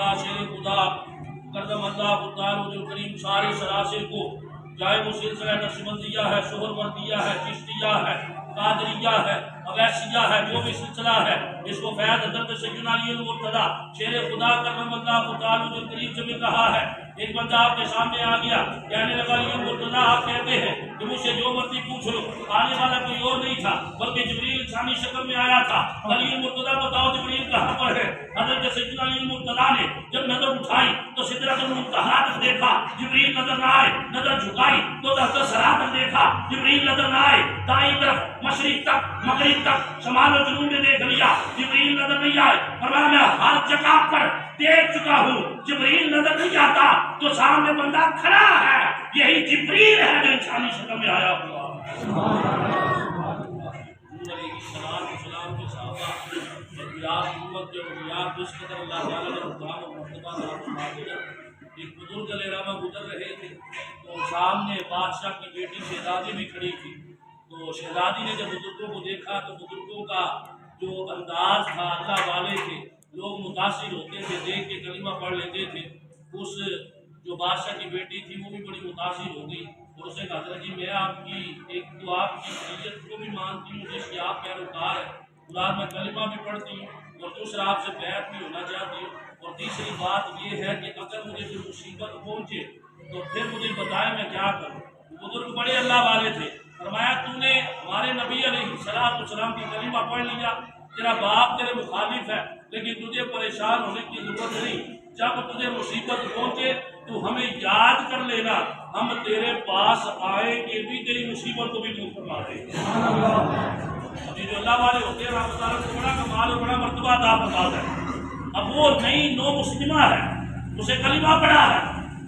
اللہ شیر خدا کرم اللہ تعالی کریم سارے سلاسل کو، چاہے وہ سلسلہ نقشبندیہ ہے، سہروردیہ ہے، چشتیہ ہے، قادریہ ہے، اویسیہ ہے، جو بھی سلسلہ ہے، اس کو فیض حضرت سیدنا علی المرتضیٰ شیر خدا کرم اللہ تعالی کریم سے مل رہا ہے۔ ایک بندہ آپ کے سامنے آ گیا، کہنے لگا علی المرتضیٰ آپ کہتے ہیں کہ مجھ سے جو مرضی پوچھ لو۔ آنے والا کوئی اور نہیں تھا بلکہ جبریل انسانی شکل میں آیا تھا۔ علی المرتضیٰ بتاؤ جبریل کہاں پر ہے؟ حضرت سیدنا علی المرتضیٰ نے جب نظر اٹھائی تو سدرۃ المنتہا تک دیکھا، جبریل نظر نہ آئے۔ نظر جھکائی تو درجہ سرا تک دیکھا، جبریل نظر نہ آئے۔ دائیں طرف مشرق تک مغرب تک شمال و جنوب میں دیکھ لیا، جبریل نظر نہیں آئے۔ فرمایا میں ہر جگہ پر دیکھ چکا ہوں، جبریل نظر نہیں آتا تو سامنے بندہ کھڑا ہے، یہی جبریل ہے جو انسانی شکل میں آیا ہوا۔ السلام کے صحابہ اور امت کے اولیاء جس قدر اللہ تعالیٰ نے مقام و مرتبہ عطا کیا۔ ایک بزرگ علیہ رحمہ گزر رہے تھے تو سامنے بادشاہ کی بیٹی شہزادی بھی کھڑی تھی۔ تو شہزادی نے جب بزرگوں کو دیکھا تو بزرگوں کا جو انداز تھا، اللہ والے تھے، لوگ متاثر ہوتے تھے، دیکھ کے کلمہ پڑھ لیتے تھے۔ اس جو بادشاہ کی بیٹی تھی وہ بھی بڑی متاثر ہو گئی اور اسے کہا حضرت جی میں آپ کی ایک تو آپ کی شریعت کو بھی مانتی ہوں جس کی آپ پیروکار ہے، خدا میں کلمہ بھی پڑھتی ہوں اور دوسرا آپ سے بیعت بھی ہونا چاہتی ہوں، اور تیسری بات یہ ہے کہ اگر مجھے کوئی مصیبت پہنچے تو پھر مجھے بتائے میں کیا کروں۔ بزرگ بڑے اللہ والے تھے، فرمایا تو نے ہمارے نبی علیہ السلام کی کلمہ پڑھ لیا، تیرا باپ تیرے مخالف ہے لیکن تجھے پریشان ہونے کی ضرورت نہیں، جب تجھے مصیبت پہنچے تو ہمیں یاد کر لینا، ہم تیرے پاس آئیں گے بھی تیری مصیبت کو بھی دور فرما دیں گے۔ ابھی جو اللہ والے ہوتے ہیں رب تعالیٰ کو بڑا کمال اور بڑا مرتبہ عطا فرماتا ہے۔ اب وہ نئی نو مسلمہ ہے، اسے کلمہ پڑھا ہے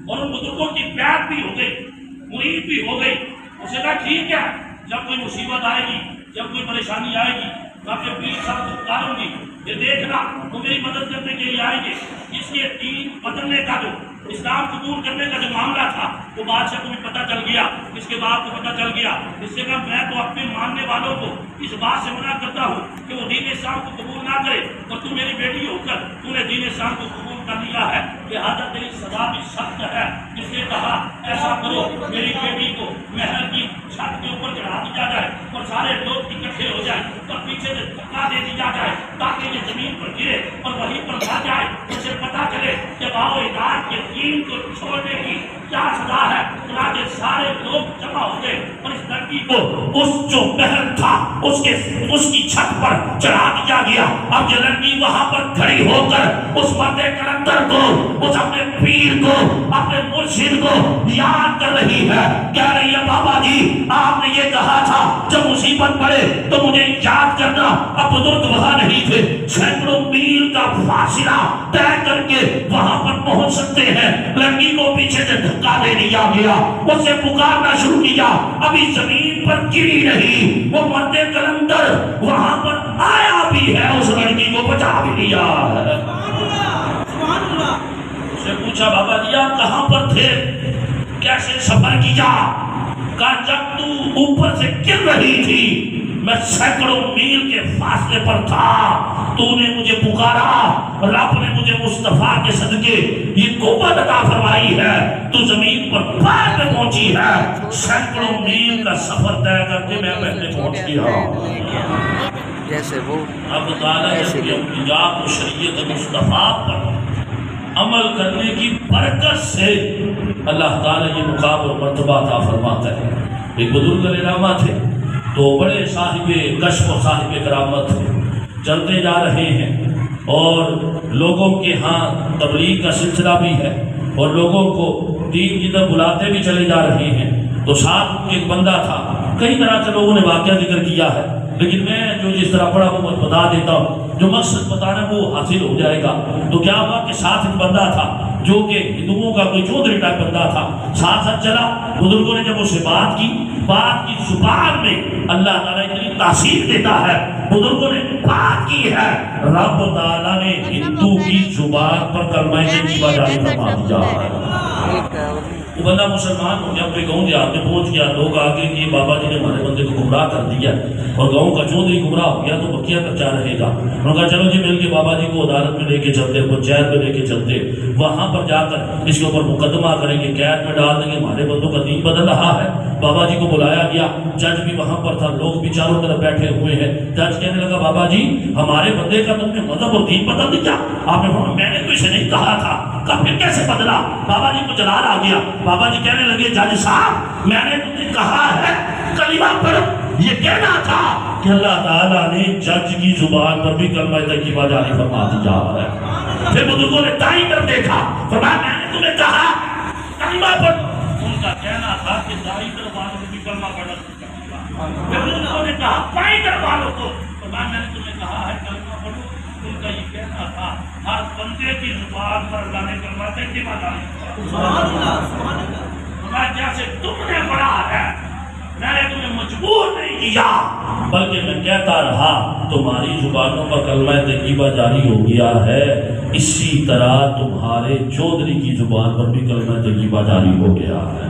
اور ان بزرگوں کی بیعت بھی ہو گئی، مرید بھی ہو گئی۔ اسے کہا ٹھیک ہے، جب کوئی مصیبت آئے گی، جب کوئی پریشانی آئے گی، میں اپنے پیر صاحب کو پکاروں گی، یہ دیکھنا وہ میری مدد کرنے کے لیے آئیں گے۔ اس کے دین بدلنے کا جو اسلام قبول کرنے کا جو معاملہ تھا وہ بادشاہ کو بھی پتہ چل گیا، اس کے بعد کو پتہ چل گیا۔ اس سے کہا میں تو اپنے ماننے والوں کو اس بات سے منع کرتا ہوں کہ وہ دین اسلام کو قبول نہ کرے، اور تو میری بیٹی ہو کر تو نے دین اسلام کو قبول کر لیا ہے، لہٰذا تیری سزا بھی سخت ہے۔ اس نے کہا ایسا کرو میری بیٹی کو محل کی چھت کے اوپر چڑھا دیا جائے اور سارے لوگ اکٹھے ہو جائیں اور پیچھے سے دھکا دے دیا جائے تاکہ یہ زمین پر گرے اور وہیں پر مر جائے، اسے پتہ چلے کہ باو اداد کے دین کو چھوڑنے کی کیا سزا ہے۔ چنانچہ سارے لوگ جمع ہو گئے اور اس لڑکی کو اس جو محل تھا اس کی چھت پر چڑھا دیا گیا۔ اب یہ لڑکی وہاں پر کھڑی ہو کر اس مرد کلندر کو، اس اپنے پیر کو، اپنے مرشد کو یاد کر رہی ہے، کہہ رہی ہے بابا جی آپ نے یہ کہا تھا جب مصیبت پڑے تو مجھے یاد کرنا۔ اب بزرگ وہاں نہیں تھے، سینکڑوں میل کا فاصلہ طے کر کے وہاں پر پہنچ سکتے ہیں۔ لڑکی کو پیچھے سے دھکا دے دیا گیا، اسے پکارنا شروع کیا، ابھی زمین پر گری نہیں، وہ مرد کلندر وہاں پر آیا بھی ہے، اس لڑکی کو بچا بھی لیا ہے۔ اسے پوچھا بابا جی آپ کہاں پر تھے، کیسے سفر کیا؟ کہا جب تو اوپر سے گر رہی تھی میں سینکڑوں میل کے فاصلے پر تھا، تو نے مجھے پکارا، رب نے مجھے مصطفیٰ کے صدقے یہ قوت عطا فرمائی ہے، تو زمین پر پیر پہ پہنچی ہے۔ سینکڑوں میل کا سفر طے کر کے میں پہلے پہنچ گیا۔ جیسے وہ اب تعالیٰ جب یہ حجاب و شریعت مصطفیٰ پر عمل کرنے کی برکت سے اللہ تعالیٰ یہ مقام اور مرتبہ عطا فرماتا ہے۔ ایک بزرگ علیہ رحمہ تھے تو بڑے صاحب کشف و صاحب کرامت تھے، چلتے جا رہے ہیں اور لوگوں کے ہاں تبلیغ کا سلسلہ بھی ہے اور لوگوں کو دین کی طرف بلاتے بھی چلے جا رہے ہیں۔ تو ساتھ ایک بندہ تھا، کئی طرح سے لوگوں نے واقعہ ذکر کیا ہے لیکن میں جو جس طرح پڑھا وہ بتا دیتا ہوں، جو مقصد بتانا وہ حاصل ہو جائے گا۔ تو کیا ہوا کہ ساتھ ایک بندہ تھا جو کہ ہندوؤں کا کوئی چودھری ٹائپ بندہ تھا، ساتھ ساتھ چلا۔ بزرگوں نے جب اسے بات کی زبان میں اللہ تعالیٰ اتنی تاثیر دیتا ہے، بزرگوں نے بات کی ہے، رب تعالیٰ نے ہندو کی زبان پر کلمہ طیبہ جاری فرما دیا ہے۔ وہ بندہ مسلمان ہو گیا، اپنے گاؤں دیہات میں پہنچ گیا، لوگ آگے کہ بابا جی نے ہمارے بندے کو گمراہ کر دیا اور گاؤں کا چودھری گمراہ ہو گیا تو بقیہ کا کیا رہے گا؟ انہوں نے کہا چلو جی مل کے بابا جی کو عدالت میں لے کے چلتے، پنچایت میں لے کے چلتے، وہاں پر جا کر اس کے اوپر مقدمہ کریں گے، قید میں ڈال دیں گے، ہمارے بندوں کا دین بدل رہا ہے۔ بابا جی کو بلایا گیا، جج بھی وہاں پر تھا، لوگ بھی چاروں طرف بیٹھے ہوئے ہیں۔ جج کہنے لگا بابا جی ہمارے بندے کا تم نے مذہب اور دین بدل دیا؟ آپ نے فرمایا میں نے تو اسے نہیں کہا تھا۔ کہا پھر کیسے بدلا؟ بابا جی کو جلال آ گیا۔ بابا جی کہنے لگے جج صاحب میں نے تمہیں کہا ہے کلمہ پڑھ، یہ کہنا تھا کہ اللہ تعالیٰ نے جج کی زبان پر بھی کلمہ طیبہ جاری فرما دیا ہے۔ پھر بزرگوں نے دائیں طرف دیکھا، فرمایا میں نے تمہیں کہا کلمہ پڑھ، ان کا کہنا تھا کہ دائیں طرف والوں کو بھی کلمہ پڑھنا چاہیے۔ پھر بزرگوں نے کہا بائیں طرف والوں کو، فرمایا میں نے تمہیں کہا ہے کلمہ پڑھو، ان کا یہ کہنا تھا ہر بندے کی زبان پر اللہ نے کلمہ طیبہ جاری فرمایا۔ جیسے تم نے پڑھا ہے میں نے تمہیں مجبور نہیں کیا بلکہ میں کہتا رہا، تمہاری زبانوں پر کلمہ طیبہ جاری ہو گیا ہے، اسی طرح تمہارے چودھری کی زبان پر بھی کلمہ طیبہ جاری ہو گیا ہے۔